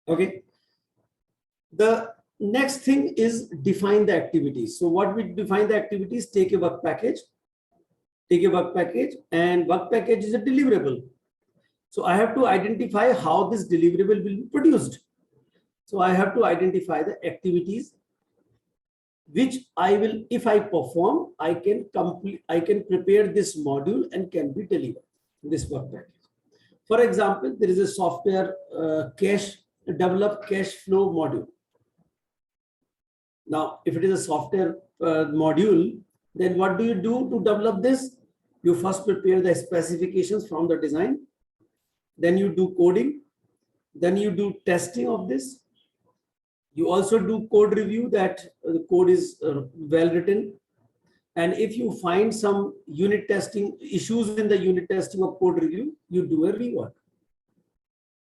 Okay. The next thing is define the activities. So what we define the activities, take a work package, and work package is a deliverable. So I have to identify how this deliverable will be produced. So I have to identify the activities which I will, if I perform, I can complete, I can prepare this module and can be delivered, this work package. For example, there is a software develop cash flow module. Now, if it is a software module, then what do you do to develop this? You first prepare the specifications from the design, then you do coding, then you do testing of this. You also do code review, that the code is well written. And if you find some unit testing issues in the unit testing of code review, you do a rework.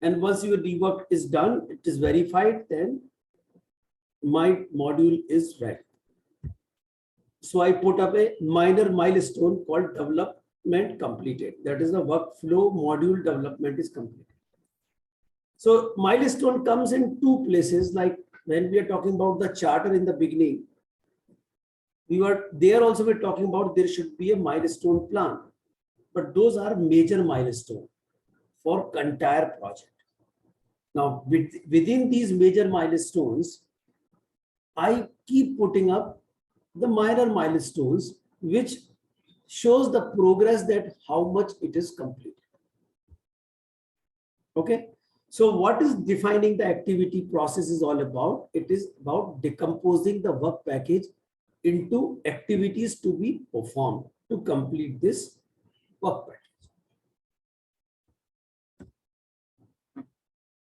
And once your rework is done, it is verified, then my module is ready. So I put up a minor milestone called development completed. That is the workflow module development is completed. So milestone comes in two places, like when we are talking about the charter in the beginning, we were there also we're talking about there should be a milestone plan, but those are major milestones for entire project. Now within these major milestones, I keep putting up the minor milestones which shows the progress, that how much it is completed. Okay. So what is defining the activity process is all about? It is about decomposing the work package into activities to be performed to complete this work package.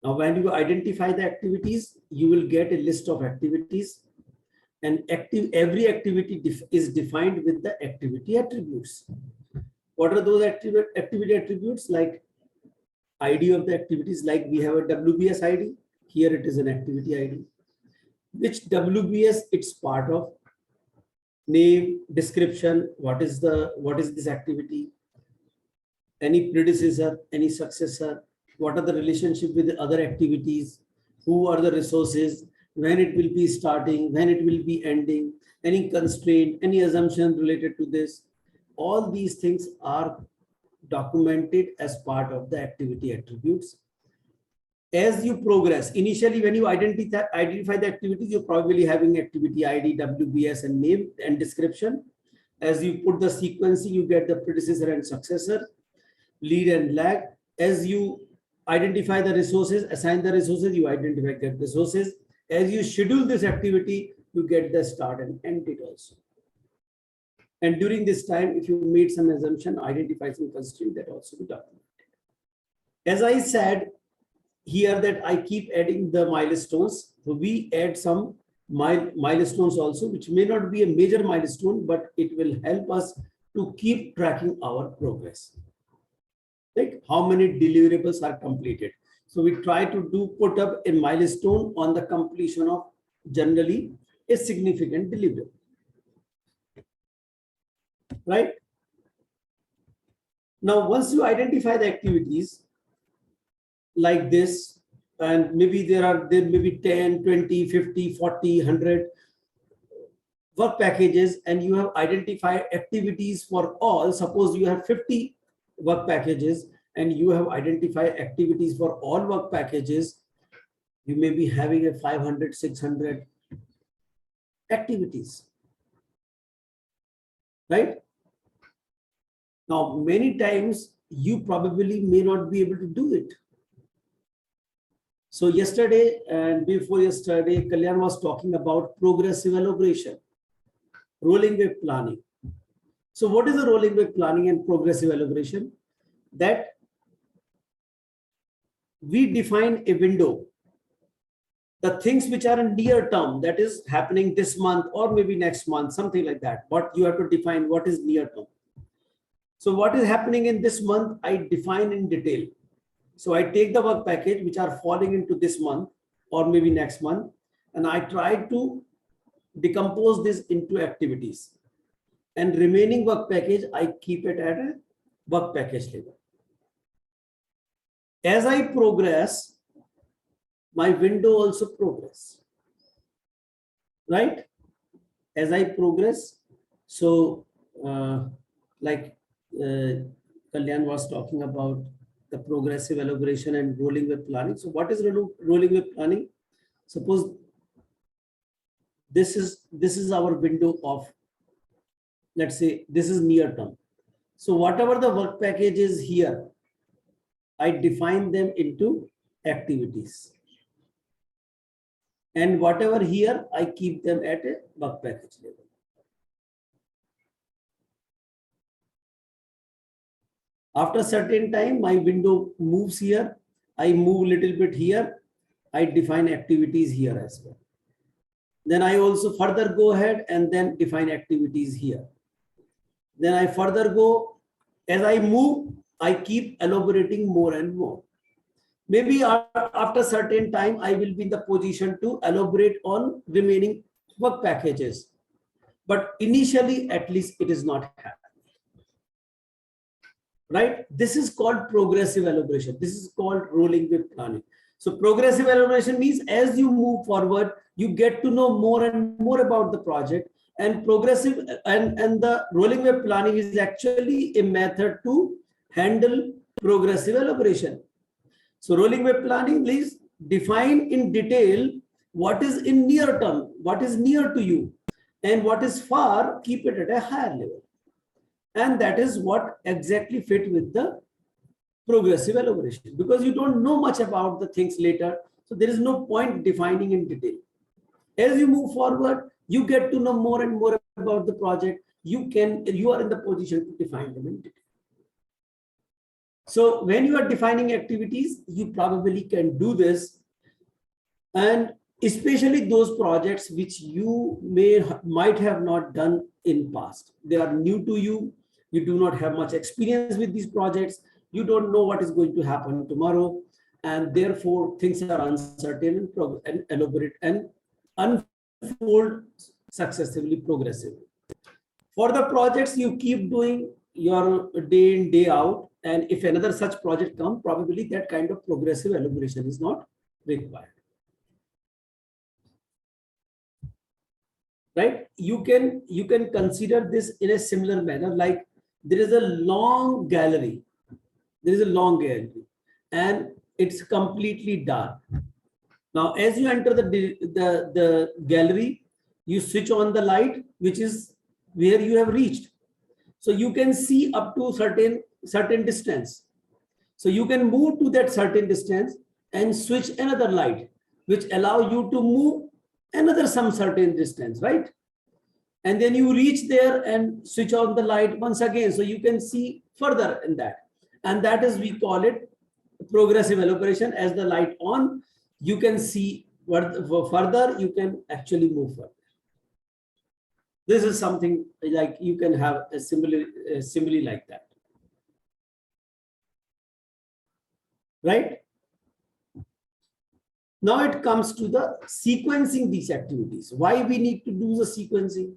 Now, when you identify the activities, you will get a list of activities, and every activity is defined with the activity attributes. What are those activity attributes? Like ID of the activities, like we have a WBS ID. Here it is an activity ID. Which WBS it's part of? Name, description, what is this activity? Any predecessor, any successor? What are the relationship with the other activities? Who are the resources? When it will be starting, when it will be ending, any constraint, any assumption related to this. All these things are documented as part of the activity attributes. As you progress, initially when you identify the activities, you're probably having activity ID, WBS, and name and description. As you put the sequencing, you get the predecessor and successor, lead and lag. As you identify the resources, assign the resources, you identify the resources. As you schedule this activity, you get the start and end date also. And during this time, if you made some assumption, identify some constraint, that also be documented. As I said here, that I keep adding the milestones. So we add some milestones also, which may not be a major milestone, but it will help us to keep tracking our progress. Like how many deliverables are completed. So we try to put up a milestone on the completion of generally a significant deliverable. Right? Now, once you identify the activities like this, and maybe there may be 10, 20, 50, 40, 100 work packages, and you have identified activities for all. Suppose you have 50 work packages and you have identified activities for all work packages, you may be having a 500, 600 activities. Right? Now, many times you probably may not be able to do it. So yesterday and before yesterday, Kalyan was talking about progressive elaboration, rolling wave planning. So what is the rolling wave planning and progressive elaboration? That we define a window, the things which are in near term, that is happening this month or maybe next month, something like that. But you have to define what is near term. So what is happening in this month, I define in detail. So I take the work package which are falling into this month or maybe next month, and I try to decompose this into activities. And remaining work package, I keep it at a work package level. As I progress, my window also progress, right? As I progress, so like Kalyan was talking about the progressive elaboration and rolling web planning. So what is rolling web planning? Suppose this is our window of, let's say this is near term. So whatever the work package is here, I define them into activities. And whatever here, I keep them at a work package level. After a certain time, my window moves here. I move a little bit here. I define activities here as well. Then I also further go ahead and then define activities here. Then I further go, as I move, I keep elaborating more and more. Maybe after a certain time, I will be in the position to elaborate on remaining work packages. But initially, at least it is not happening. Right? This is called progressive elaboration. This is called rolling web planning. So progressive elaboration means as you move forward, you get to know more and more about the project. And progressive and the rolling web planning is actually a method to handle progressive elaboration. So rolling web planning, please define in detail what is in near term, what is near to you, and what is far, keep it at a higher level. And that is what exactly fit with the progressive elaboration, because you don't know much about the things later. So there is no point defining in detail. As you move forward, you get to know more and more about the project. You are in the position to define them in detail. So when you are defining activities, you probably can do this. And especially those projects which you might have not done in past. They are new to you. You do not have much experience with these projects. You don't know what is going to happen tomorrow. And therefore, things are uncertain and elaborate and unfold successively, progressively. For the projects you keep doing your day in, day out, and if another such project comes, probably that kind of progressive elaboration is not required. Right? You can consider this in a similar manner, like there is a long gallery. There is a long gallery and it's completely dark. Now, as you enter the gallery, you switch on the light, which is where you have reached. So you can see up to certain distance. So you can move to that certain distance and switch another light, which allow you to move another some certain distance, right? And then you reach there and switch on the light once again, so you can see further in that. And that is, we call it progressive elaboration. As the light on, you can see further, you can actually move further. This is something like you can have a simile like that. Right? Now it comes to the sequencing these activities. Why we need to do the sequencing?